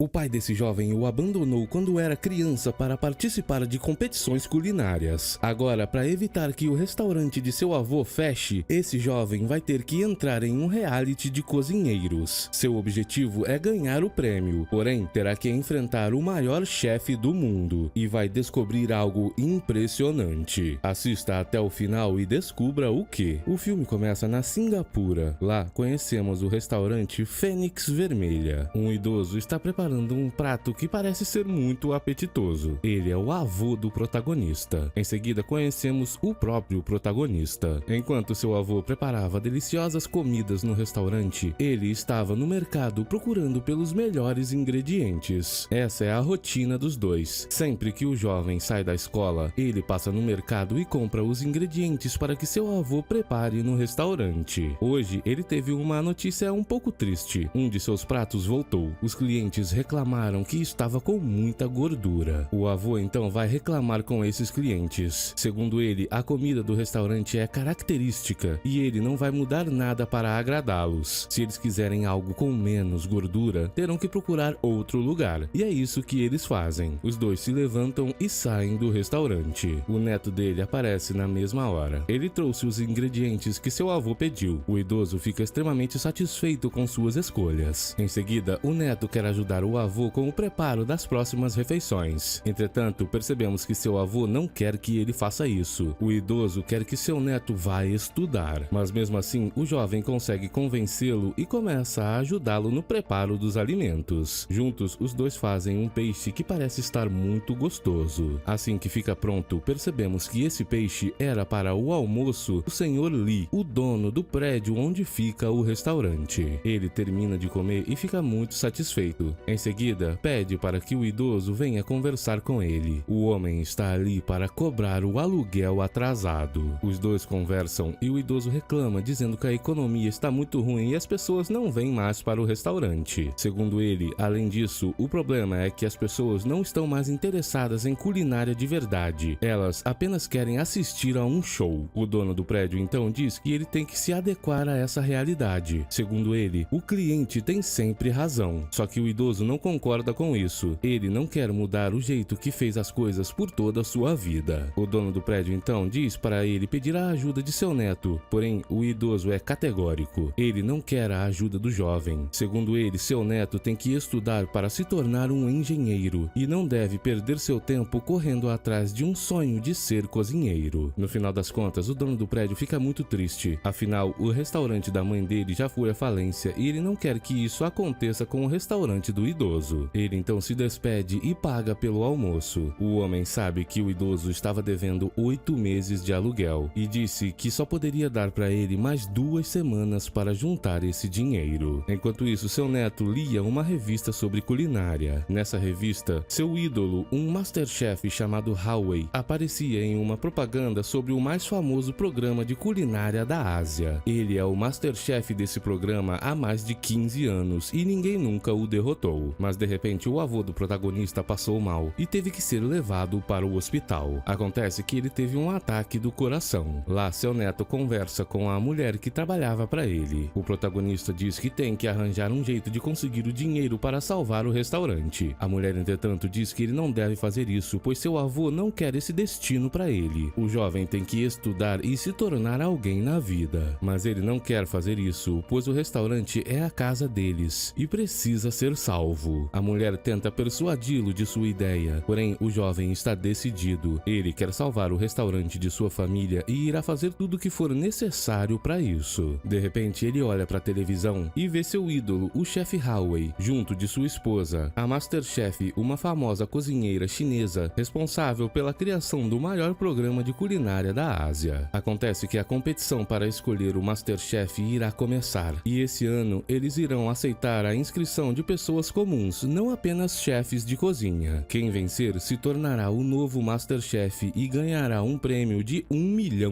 O pai desse jovem o abandonou quando era criança para participar de competições culinárias. Agora, para evitar que o restaurante de seu avô feche, esse jovem vai ter que entrar em um reality de cozinheiros. Seu objetivo é ganhar o prêmio, porém terá que enfrentar o maior chefe do mundo e vai descobrir algo impressionante. Assista até o final e descubra o que. O filme começa na Singapura. Lá conhecemos o restaurante Fênix Vermelha. Um idoso está preparando um prato que parece ser muito apetitoso. Ele é o avô do protagonista. Em seguida, conhecemos o próprio protagonista. Enquanto seu avô preparava deliciosas comidas no restaurante, ele estava no mercado procurando pelos melhores ingredientes. Essa é a rotina dos dois. Sempre que o jovem sai da escola, ele passa no mercado e compra os ingredientes para que seu avô prepare no restaurante. Hoje, ele teve uma notícia um pouco triste. Um de seus pratos voltou. Os clientes reclamaram que estava com muita gordura. O avô então vai reclamar com esses clientes. Segundo ele, a comida do restaurante é característica e ele não vai mudar nada para agradá-los. Se eles quiserem algo com menos gordura, terão que procurar outro lugar. E é isso que eles fazem. Os dois se levantam e saem do restaurante. O neto dele aparece na mesma hora. Ele trouxe os ingredientes que seu avô pediu. O idoso fica extremamente satisfeito com suas escolhas. Em seguida, o neto quer ajudar o avô com o preparo das próximas refeições. Entretanto, percebemos que seu avô não quer que ele faça isso. O idoso quer que seu neto vá estudar, mas mesmo assim, o jovem consegue convencê-lo e começa a ajudá-lo no preparo dos alimentos. Juntos, os dois fazem um peixe que parece estar muito gostoso. Assim que fica pronto, percebemos que esse peixe era para o almoço do Sr. Lee, o dono do prédio onde fica o restaurante. Ele termina de comer e fica muito satisfeito. Em seguida, pede para que o idoso venha conversar com ele. O homem está ali para cobrar o aluguel atrasado. Os dois conversam e o idoso reclama, dizendo que a economia está muito ruim e as pessoas não vêm mais para o restaurante. Segundo ele, além disso, o problema é que as pessoas não estão mais interessadas em culinária de verdade. Elas apenas querem assistir a um show. O dono do prédio então diz que ele tem que se adequar a essa realidade. Segundo ele, o cliente tem sempre razão. Só que o idoso não concorda com isso. Ele não quer mudar o jeito que fez as coisas por toda a sua vida. O dono do prédio então diz para ele pedir a ajuda de seu neto, porém o idoso é categórico. Ele não quer a ajuda do jovem. Segundo ele, seu neto tem que estudar para se tornar um engenheiro e não deve perder seu tempo correndo atrás de um sonho de ser cozinheiro. No final das contas, o dono do prédio fica muito triste. Afinal, o restaurante da mãe dele já foi à falência e ele não quer que isso aconteça com o restaurante do idoso. Ele então se despede e paga pelo almoço. O homem sabe que o idoso estava devendo 8 meses de aluguel e disse que só poderia dar para ele mais 2 semanas para juntar esse dinheiro. Enquanto isso, seu neto lia uma revista sobre culinária. Nessa revista, seu ídolo, um Masterchef chamado Howie, aparecia em uma propaganda sobre o mais famoso programa de culinária da Ásia. Ele é o Masterchef desse programa há mais de 15 anos e ninguém nunca o derrotou. Mas de repente o avô do protagonista passou mal e teve que ser levado para o hospital. Acontece que ele teve um ataque do coração. Lá seu neto conversa com a mulher que trabalhava para ele. O protagonista diz que tem que arranjar um jeito de conseguir o dinheiro para salvar o restaurante. A mulher, entretanto, diz que ele não deve fazer isso, pois seu avô não quer esse destino para ele. O jovem tem que estudar e se tornar alguém na vida. Mas ele não quer fazer isso, pois o restaurante é a casa deles e precisa ser salvo. A mulher tenta persuadi-lo de sua ideia, porém o jovem está decidido. Ele quer salvar o restaurante de sua família e irá fazer tudo o que for necessário para isso. De repente ele olha para a televisão e vê seu ídolo, o chefe Howie, junto de sua esposa, a Masterchef, uma famosa cozinheira chinesa responsável pela criação do maior programa de culinária da Ásia. Acontece que a competição para escolher o Masterchef irá começar e esse ano eles irão aceitar a inscrição de pessoas comuns, não apenas chefes de cozinha. Quem vencer se tornará o novo Masterchef e ganhará um prêmio de $1 milhão.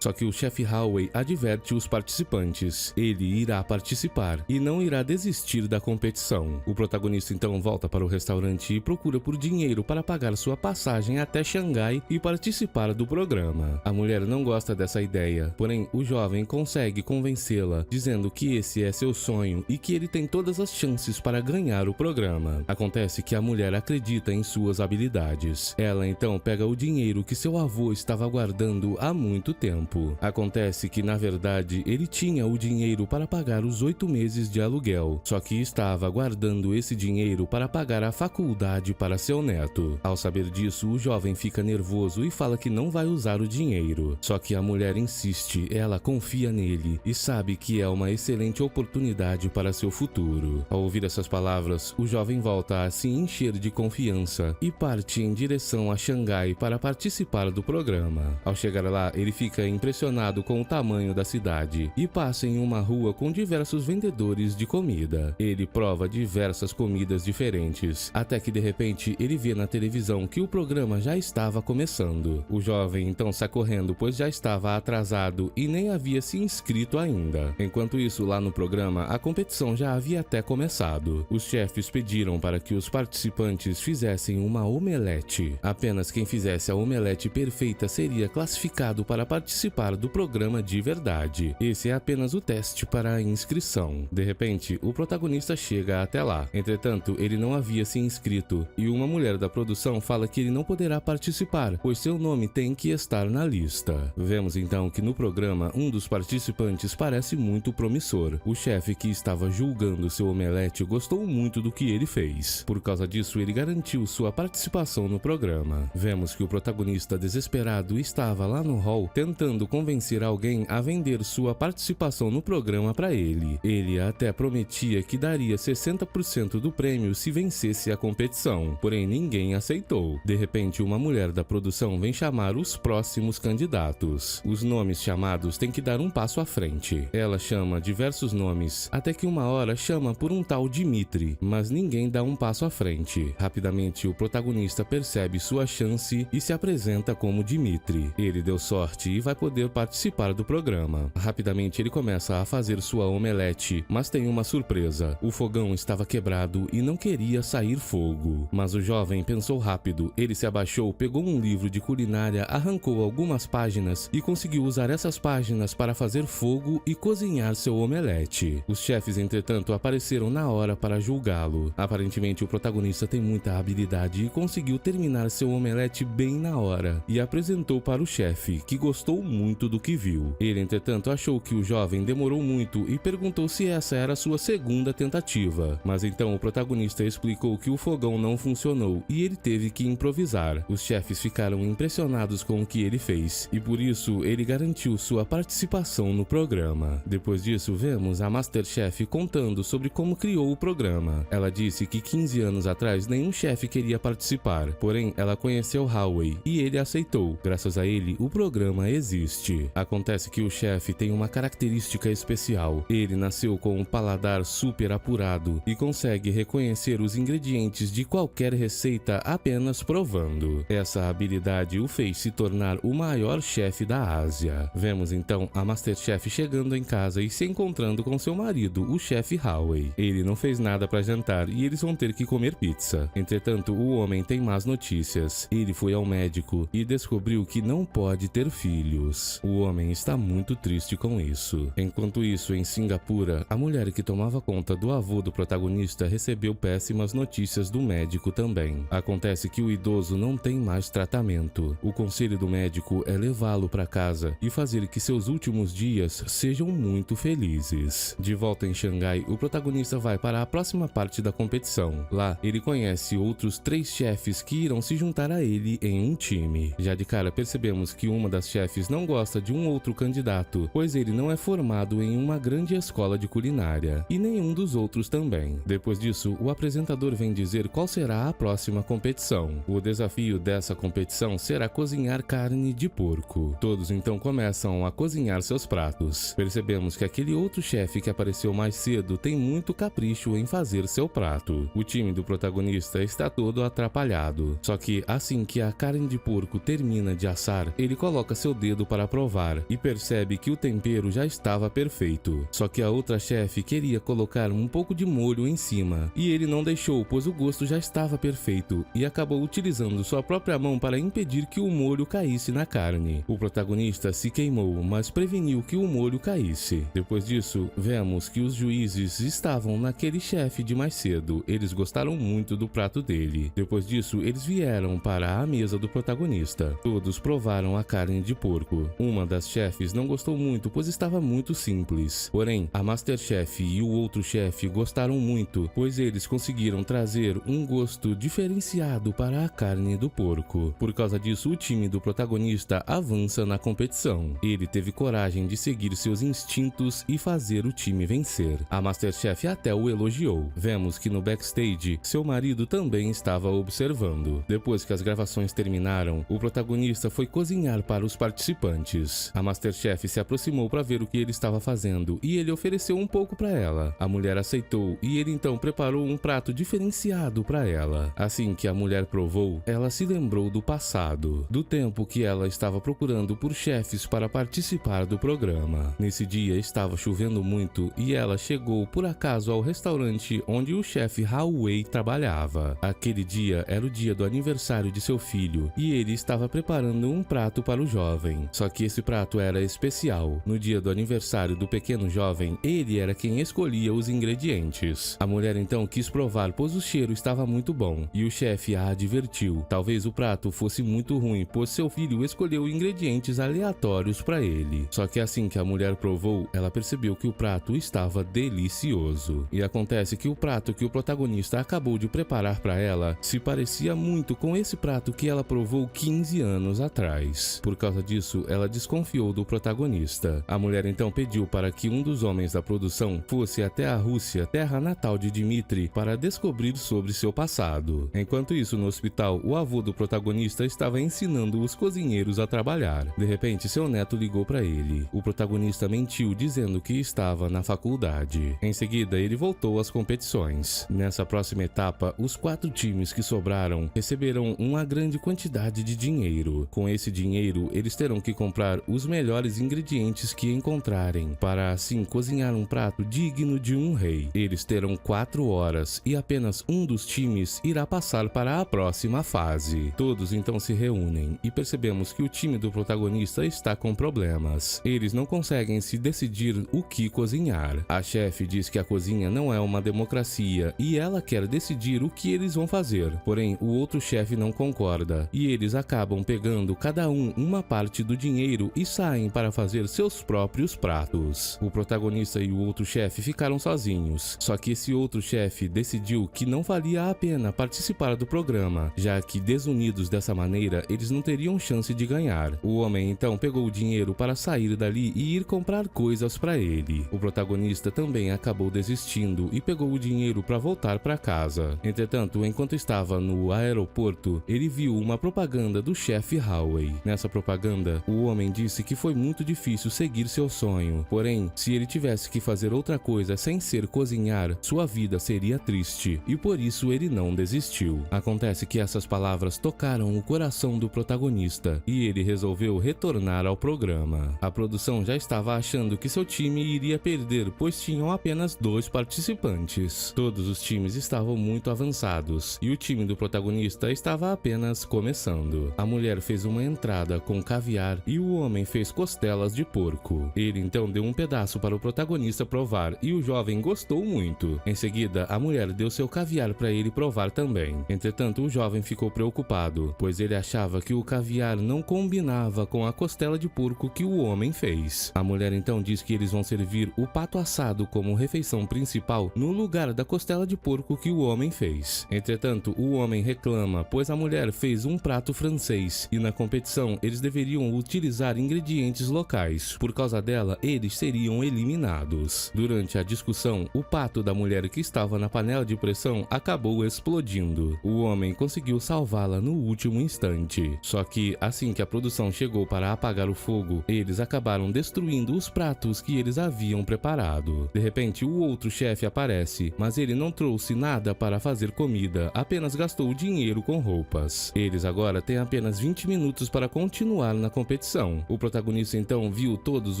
Só que o chefe Howie adverte os participantes. Ele irá participar e não irá desistir da competição. O protagonista então volta para o restaurante e procura por dinheiro para pagar sua passagem até Xangai e participar do programa. A mulher não gosta dessa ideia, porém o jovem consegue convencê-la, dizendo que esse é seu sonho e que ele tem todas as chances para ganhar o programa. Acontece que a mulher acredita em suas habilidades. Ela então pega o dinheiro que seu avô estava guardando há muito tempo. Acontece que, na verdade, ele tinha o dinheiro para pagar os 8 meses de aluguel, só que estava guardando esse dinheiro para pagar a faculdade para seu neto. Ao saber disso, o jovem fica nervoso e fala que não vai usar o dinheiro. Só que a mulher insiste, ela confia nele e sabe que é uma excelente oportunidade para seu futuro. Ao ouvir essas palavras, o jovem volta a se encher de confiança e parte em direção a Xangai para participar do programa. Ao chegar lá, ele fica impressionado com o tamanho da cidade e passa em uma rua com diversos vendedores de comida. Ele prova diversas comidas diferentes, até que de repente ele vê na televisão que o programa já estava começando. O jovem então sai correndo, pois já estava atrasado e nem havia se inscrito ainda. Enquanto isso, lá no programa, a competição já havia até começado. Os chefes pediram para que os participantes fizessem uma omelete. Apenas quem fizesse a omelete perfeita seria classificado para participar do programa de verdade. Esse é apenas o teste para a inscrição. De repente, o protagonista chega até lá. Entretanto, ele não havia se inscrito e uma mulher da produção fala que ele não poderá participar, pois seu nome tem que estar na lista. Vemos então que no programa, um dos participantes parece muito promissor. O chefe que estava julgando seu omelete gostou muito do que ele fez. Por causa disso, ele garantiu sua participação no programa. Vemos que o protagonista desesperado estava lá no hall tentando convencer alguém a vender sua participação no programa para ele. Ele até prometia que daria 60% do prêmio se vencesse a competição, porém ninguém aceitou. De repente, uma mulher da produção vem chamar os próximos candidatos. Os nomes chamados têm que dar um passo à frente. Ela chama diversos nomes, até que uma hora chama por um tal Dimitri, mas ninguém dá um passo à frente. Rapidamente, o protagonista percebe sua chance e se apresenta como Dimitri. Ele deu sorte e vai poder participar do programa. Rapidamente, ele começa a fazer sua omelete, mas tem uma surpresa. O fogão estava quebrado e não queria sair fogo. Mas o jovem pensou rápido. Ele se abaixou, pegou um livro de culinária, arrancou algumas páginas e conseguiu usar essas páginas para fazer fogo e cozinhar seu omelete. Os chefes, entretanto, apareceram na hora para julgá-lo. Aparentemente, o protagonista tem muita habilidade e conseguiu terminar seu omelete bem na hora e apresentou para o chefe, que gostou muito do que viu. Ele, entretanto, achou que o jovem demorou muito e perguntou se essa era sua segunda tentativa. Mas então o protagonista explicou que o fogão não funcionou e ele teve que improvisar. Os chefes ficaram impressionados com o que ele fez e por isso ele garantiu sua participação no programa. Depois disso, vemos a Masterchef contando sobre como criou o programa. Ela disse que 15 anos atrás nenhum chefe queria participar, porém ela conheceu Howie e ele aceitou. Graças a ele, o programa existe. Acontece que o chefe tem uma característica especial. Ele nasceu com um paladar super apurado e consegue reconhecer os ingredientes de qualquer receita apenas provando. Essa habilidade o fez se tornar o maior chefe da Ásia. Vemos então a Masterchef chegando em casa e se encontrando com seu marido, o chefe Howie. Ele não fez nada para jantar e eles vão ter que comer pizza. Entretanto, o homem tem más notícias. Ele foi ao médico e descobriu que não pode ter filhos. O homem está muito triste com isso. Enquanto isso, em Singapura, a mulher que tomava conta do avô do protagonista recebeu péssimas notícias do médico também. Acontece que o idoso não tem mais tratamento. O conselho do médico é levá-lo para casa e fazer que seus últimos dias sejam muito felizes. De volta em Xangai, o protagonista vai para a próxima parte da competição. Lá, ele conhece outros 3 chefes que irão se juntar a ele em um time. Já de cara percebemos que uma das chefes não gosta de um outro candidato, pois ele não é formado em uma grande escola de culinária, e nenhum dos outros também. Depois disso, o apresentador vem dizer qual será a próxima competição. O desafio dessa competição será cozinhar carne de porco. Todos então começam a cozinhar seus pratos. Percebemos que aquele outro chefe que apareceu mais cedo tem muito capricho em fazer seu prato. O time do protagonista está todo atrapalhado. Só que assim que a carne de porco termina de assar, ele coloca seu dedo para provar e percebe que o tempero já estava perfeito. Só que a outra chefe queria colocar um pouco de molho em cima e ele não deixou, pois o gosto já estava perfeito e acabou utilizando sua própria mão para impedir que o molho caísse na carne. O protagonista se queimou, mas preveniu que o molho caísse. Depois disso, vemos que os juízes estavam naquele daquele chefe de mais cedo. Eles gostaram muito do prato dele. Depois disso, eles vieram para a mesa do protagonista. Todos provaram a carne de porco. Uma das chefes não gostou muito, pois estava muito simples. Porém, a Masterchef e o outro chefe gostaram muito, pois eles conseguiram trazer um gosto diferenciado para a carne do porco. Por causa disso, o time do protagonista avança na competição. Ele teve coragem de seguir seus instintos e fazer o time vencer. A Masterchef até o elogiou. Vemos que no backstage, seu marido também estava observando. Depois que as gravações terminaram, o protagonista foi cozinhar para os participantes. A Masterchef se aproximou para ver o que ele estava fazendo e ele ofereceu um pouco para ela. A mulher aceitou e ele então preparou um prato diferenciado para ela. Assim que a mulher provou, ela se lembrou do passado, do tempo que ela estava procurando por chefes para participar do programa. Nesse dia estava chovendo muito e ela chegou por acaso ao restaurante onde o chefe Holloway trabalhava. Aquele dia era o dia do aniversário de seu filho e ele estava preparando um prato para o jovem. Só que esse prato era especial. No dia do aniversário do pequeno jovem, ele era quem escolhia os ingredientes. A mulher então quis provar, pois o cheiro estava muito bom, e o chefe a advertiu. Talvez o prato fosse muito ruim, pois seu filho escolheu ingredientes aleatórios para ele. Só que assim que a mulher provou, ela percebeu que o prato estava delicioso. E acontece que o prato que o protagonista acabou de preparar para ela se parecia muito com esse prato que ela provou 15 anos atrás. Por causa disso, ela desconfiou do protagonista. A mulher então pediu para que um dos homens da produção fosse até a Rússia, terra natal de Dmitry, para descobrir sobre seu passado. Enquanto isso, no hospital, o avô do protagonista estava ensinando os cozinheiros a trabalhar. De repente, seu neto ligou para ele. O protagonista mentiu, dizendo que estava na faculdade. Em seguida, ele voltou às competições. Nessa próxima etapa, os 4 times que sobraram receberão uma grande quantidade de dinheiro. Com esse dinheiro, eles terão que comprar os melhores ingredientes que encontrarem, para assim cozinhar um prato digno de um rei. Eles terão 4 horas e apenas um dos times irá passar para a próxima fase. Todos então se reúnem e percebemos que o time do protagonista está com problemas. Eles não conseguem se decidir o que cozinhar. A chefe diz que a cozinha não é uma democracia e ela quer decidir o que eles vão fazer. Porém, o outro chefe não concorda e eles acabam pegando cada um uma parte do dinheiro e saem para fazer seus próprios pratos. O protagonista e o outro chefe ficaram sozinhos. Só que esse outro chefe decidiu que não valia a pena participar do programa, já que desunidos dessa maneira eles não teriam chance de ganhar. O homem então pegou o dinheiro para sair dali e ir comprar coisas para ele. O protagonista também acabou desistindo e pegou o dinheiro para voltar para casa. Entretanto, enquanto estava no aeroporto, ele viu uma propaganda do chefe Holloway. Nessa propaganda, o homem disse que foi muito difícil seguir seu sonho. Porém, se ele tivesse que fazer outra coisa sem ser cozinhar, sua vida seria triste, e por isso ele não desistiu. Acontece que essas palavras tocaram o coração do protagonista, e ele resolveu retornar ao programa. A produção já estava achando que seu time iria perder, pois tinham apenas 2 participantes. Todos os times estavam muito avançados, e o time do protagonista estava apenas começando. A mulher fez uma entrada com caviar, e o homem fez costelas de porco. Ele então deu um pedaço para o protagonista provar, e o jovem gostou muito. Em seguida, a mulher deu seu caviar para ele provar também. Entretanto, o jovem ficou preocupado, pois ele achava que o caviar não combinava com a costela de porco que o homem fez. A mulher então diz que eles vão servir o pato assado como refeição principal no lugar da costela de porco que o homem fez. Entretanto, o homem reclama, pois a mulher fez um prato francês e na competição eles deveriam utilizar ingredientes locais. Por causa dela, eles seriam eliminados. Durante a discussão, o pato da mulher que estava na panela de pressão acabou explodindo. O homem conseguiu salvá-la no último instante. Só que, assim que a produção chegou para apagar o fogo, eles acabaram destruindo os pratos que eles haviam preparado. De repente, o outro chefe aparece, mas ele não trouxe nada para fazer comida, apenas gastou dinheiro com roupas. Eles agora têm apenas 20 minutos para continuar na competição. O protagonista então viu todos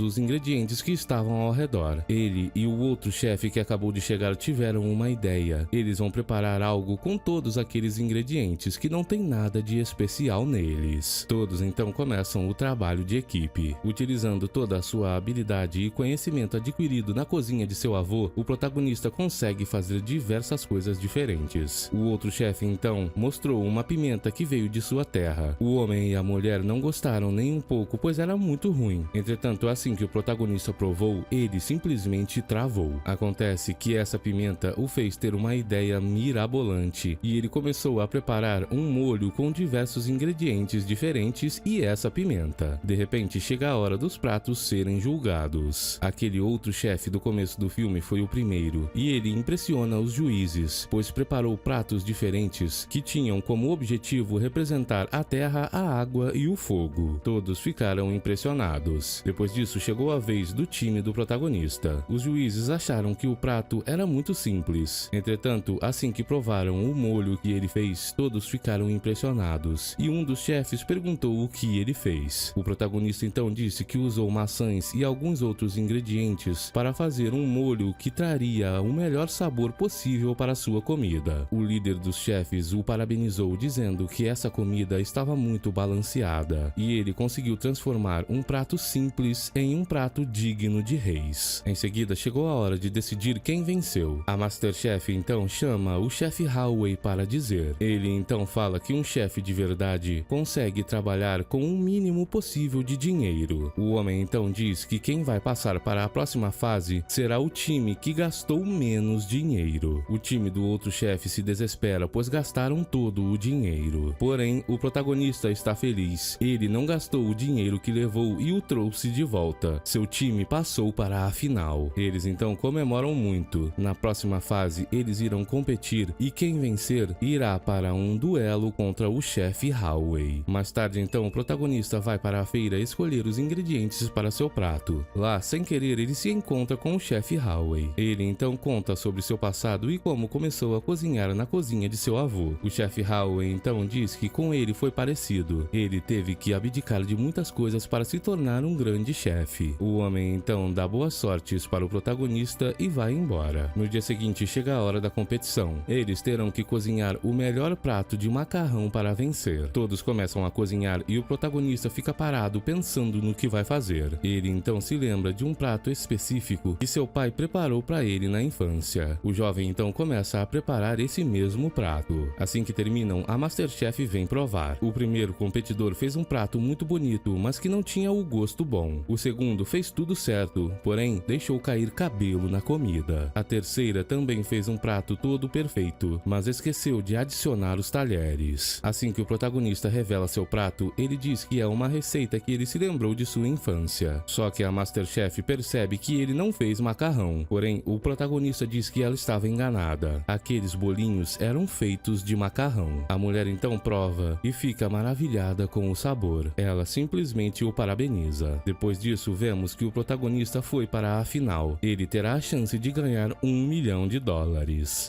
os ingredientes que estavam ao redor. Ele e o outro chefe que acabou de chegar tiveram uma ideia. Eles vão preparar algo com todos aqueles ingredientes que não tem nada de especial neles. Todos então começam o trabalho de equipe. Utilizando toda a sua habilidade e conhecimento adquirido na cozinha de seu avô, o protagonista protagonista consegue fazer diversas coisas diferentes. O outro chefe então mostrou uma pimenta que veio de sua terra. O homem e a mulher não gostaram nem um pouco, pois era muito ruim. Entretanto, assim que o protagonista provou, ele simplesmente travou. Acontece que essa pimenta o fez ter uma ideia mirabolante e ele começou a preparar um molho com diversos ingredientes diferentes e essa pimenta. De repente, chega a hora dos pratos serem julgados. Aquele outro chefe do começo do filme foi o primeiro e ele impressiona os juízes, pois preparou pratos diferentes que tinham como objetivo representar a terra, a água e o fogo. Todos ficaram impressionados. Depois disso, chegou a vez do time do protagonista. Os juízes acharam que o prato era muito simples. Entretanto, assim que provaram o molho que ele fez, todos ficaram impressionados. E um dos chefes perguntou o que ele fez. O protagonista então disse que usou maçãs e alguns outros ingredientes para fazer um molho que traria o melhor sabor possível para sua comida. O líder dos chefes o parabenizou, dizendo que essa comida estava muito balanceada e ele conseguiu transformar um prato simples em um prato digno de reis. Em seguida, chegou a hora de decidir quem venceu. A Masterchef então chama o chefe Holloway para dizer. Ele então fala que um chefe de verdade consegue trabalhar com o mínimo possível de dinheiro. O homem então diz que quem vai passar para a próxima fase será o time que gastou menos dinheiro. O time do outro chefe se desespera, pois gastaram todo o dinheiro. Porém, o protagonista está feliz. Ele não gastou o dinheiro que levou e o trouxe de volta. Seu time passou para a final. Eles então comemoram muito. Na próxima fase, eles irão competir e quem vencer irá para um duelo contra o chefe Holloway. Mais tarde, então, o protagonista vai para a feira escolher os ingredientes para seu prato. Lá, sem querer, ele se encontra com o chefe Holloway. Ele então conta sobre seu passado e como começou a cozinhar na cozinha de seu avô. O chefe Holloway então diz que com ele foi parecido. Ele teve que abdicar de muitas coisas para se tornar um grande chefe. O homem então dá boas sortes para o protagonista e vai embora. No dia seguinte chega a hora da competição. Eles terão que cozinhar o melhor prato de macarrão para vencer. Todos começam a cozinhar e o protagonista fica parado pensando no que vai fazer. Ele então se lembra de um prato específico que seu pai preparou para ele na infância. O jovem então começa a preparar esse mesmo prato. Assim que terminam, a Masterchef vem provar. O primeiro competidor fez um prato muito bonito, mas que não tinha o gosto bom. O segundo fez tudo certo, porém deixou cair cabelo na comida. A terceira também fez um prato todo perfeito, mas esqueceu de adicionar os talheres. Assim que o protagonista revela seu prato, ele diz que é uma receita que ele se lembrou de sua infância. Só que a Masterchef percebe que ele não fez macarrão. Porém, o protagonista diz que ela estava enganada. Aqueles bolinhos eram feitos de macarrão. A mulher então prova e fica maravilhada com o sabor. Ela simplesmente o parabeniza. Depois disso, vemos que o protagonista foi para a final. Ele terá a chance de ganhar $1 milhão.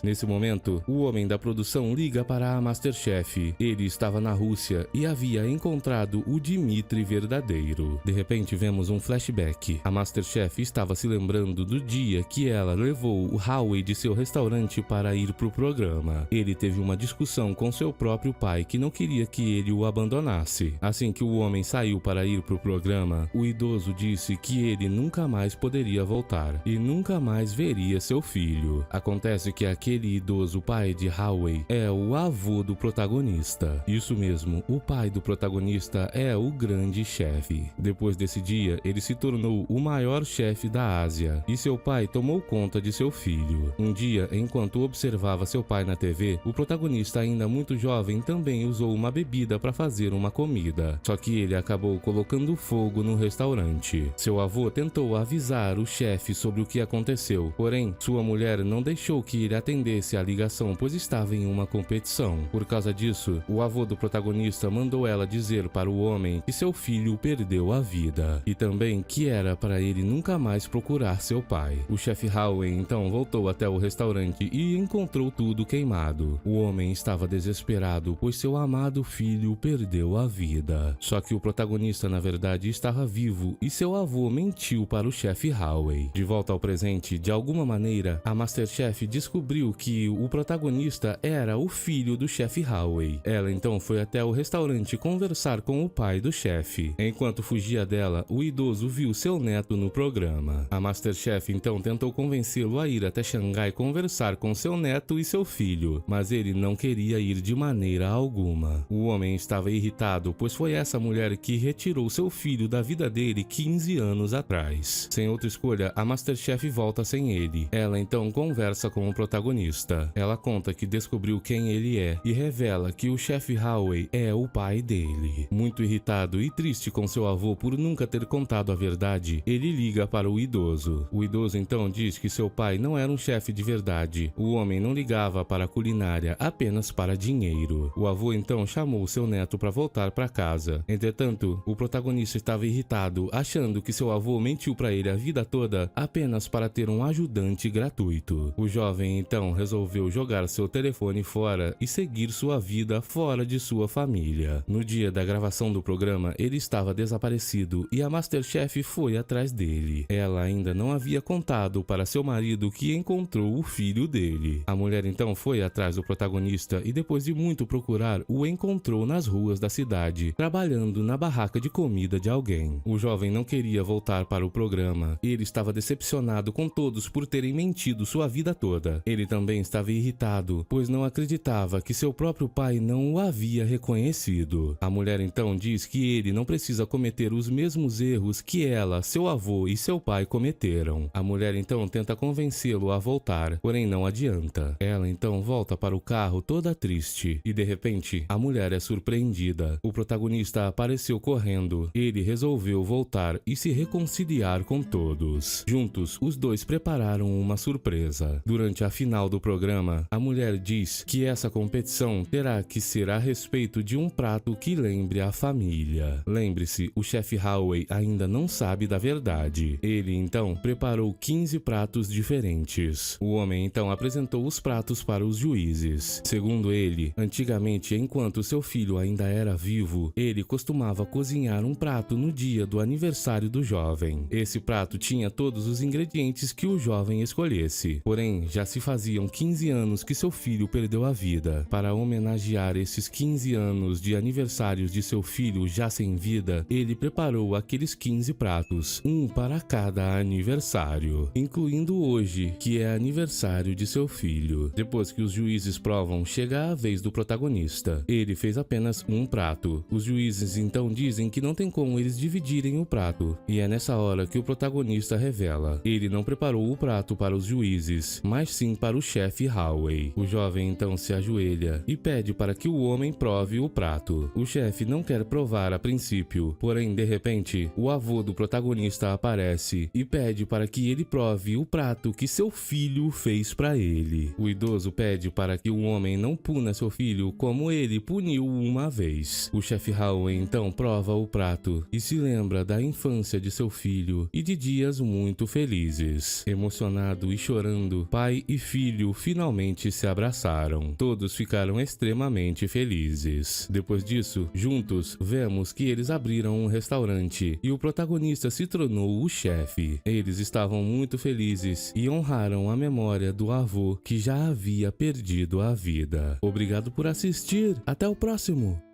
Nesse momento, o homem da produção liga para a Masterchef. Ele estava na Rússia e havia encontrado o Dmitry verdadeiro. De repente, vemos um flashback. A Masterchef estava se lembrando do dia que ela levou o Holloway de seu restaurante para ir pro programa. Ele teve uma discussão com seu próprio pai que não queria que ele o abandonasse. Assim que o homem saiu para ir pro programa, o idoso disse que ele nunca mais poderia voltar e nunca mais veria seu filho. Acontece que aquele idoso pai de Holloway é o avô do protagonista. Isso mesmo, o pai do protagonista é o grande chefe. Depois desse dia, ele se tornou o maior chefe da Ásia e seu pai tomou conta de seu filho. Um dia, enquanto observava seu pai na TV, o protagonista, ainda muito jovem, também usou uma bebida para fazer uma comida. Só que ele acabou colocando fogo no restaurante. Seu avô tentou avisar o chefe sobre o que aconteceu, porém, sua mulher não deixou que ele atendesse a ligação, pois estava em uma competição. Por causa disso, o avô do protagonista mandou ela dizer para o homem que seu filho perdeu a vida e também que era para ele nunca mais procurar seu pai. O chefe Holloway então voltou até o restaurante e encontrou tudo queimado. O homem estava desesperado, pois seu amado filho perdeu a vida. Só que o protagonista, na verdade, estava vivo e seu avô mentiu para o chefe Holloway. De volta ao presente, de alguma maneira, a Masterchef descobriu que o protagonista era o filho do chefe Holloway. Ela então foi até o restaurante conversar com o pai do chefe. Enquanto fugia dela, o idoso viu seu neto no programa. A Masterchef então tentou convencê-lo convidando a ir até Xangai conversar com seu neto e seu filho, mas ele não queria ir de maneira alguma. O homem estava irritado, pois foi essa mulher que retirou seu filho da vida dele 15 anos atrás. Sem outra escolha, a MasterChef volta sem ele. Ela então conversa com o protagonista. Ela conta que descobriu quem ele é e revela que o chefe Howie é o pai dele. Muito irritado e triste com seu avô por nunca ter contado a verdade, ele liga para o idoso. O idoso então diz que seu pai não era um chefe de verdade. O homem não ligava para a culinária apenas para dinheiro. O avô então chamou seu neto para voltar para casa. Entretanto, o protagonista estava irritado, achando que seu avô mentiu para ele a vida toda apenas para ter um ajudante gratuito. O jovem então resolveu jogar seu telefone fora e seguir sua vida fora de sua família. No dia da gravação do programa, ele estava desaparecido e a MasterChef foi atrás dele. Ela ainda não havia contado para seu marido que encontrou o filho dele. A mulher então foi atrás do protagonista e depois de muito procurar, o encontrou nas ruas da cidade, trabalhando na barraca de comida de alguém. O jovem não queria voltar para o programa. Ele estava decepcionado com todos por terem mentido sua vida toda. Ele também estava irritado, pois não acreditava que seu próprio pai não o havia reconhecido. A mulher então diz que ele não precisa cometer os mesmos erros que ela, seu avô e seu pai cometeram. A mulher então tenta convencê-lo a voltar, porém não adianta. Ela então volta para o carro toda triste e de repente a mulher é surpreendida. O protagonista apareceu correndo. Ele resolveu voltar e se reconciliar com todos. Juntos, os dois prepararam uma surpresa. Durante a final do programa, a mulher diz que essa competição terá que ser a respeito de um prato que lembre a família. Lembre-se, o chefe Howie ainda não sabe da verdade. Ele então preparou 15 pratos diferentes. O homem então apresentou os pratos para os juízes. Segundo ele, antigamente, enquanto seu filho ainda era vivo, ele costumava cozinhar um prato no dia do aniversário do jovem. Esse prato tinha todos os ingredientes que o jovem escolhesse. Porém, já se faziam 15 anos que seu filho perdeu a vida. Para homenagear esses 15 anos de aniversários de seu filho já sem vida, ele preparou aqueles 15 pratos, um para cada aniversário, incluindo hoje, que é aniversário de seu filho. Depois que os juízes provam, chega a vez do protagonista. Ele fez apenas um prato. Os juízes então dizem que não tem como eles dividirem o prato, e é nessa hora que o protagonista revela. Ele não preparou o prato para os juízes, mas sim para o chefe Howie. O jovem então se ajoelha e pede para que o homem prove o prato. O chefe não quer provar a princípio, porém de repente, o avô do protagonista aparece e pede para que ele prove o prato que seu filho fez para ele. O idoso pede para que o homem não puna seu filho como ele puniu uma vez. O chefe Howie então prova o prato e se lembra da infância de seu filho e de dias muito felizes. Emocionado e chorando, pai e filho finalmente se abraçaram. Todos ficaram extremamente felizes. Depois disso, juntos, vemos que eles abriram um restaurante e o protagonista se tornou o chefe. Eles estavam muito felizes e honraram a memória do avô que já havia perdido a vida. Obrigado por assistir. Até o próximo!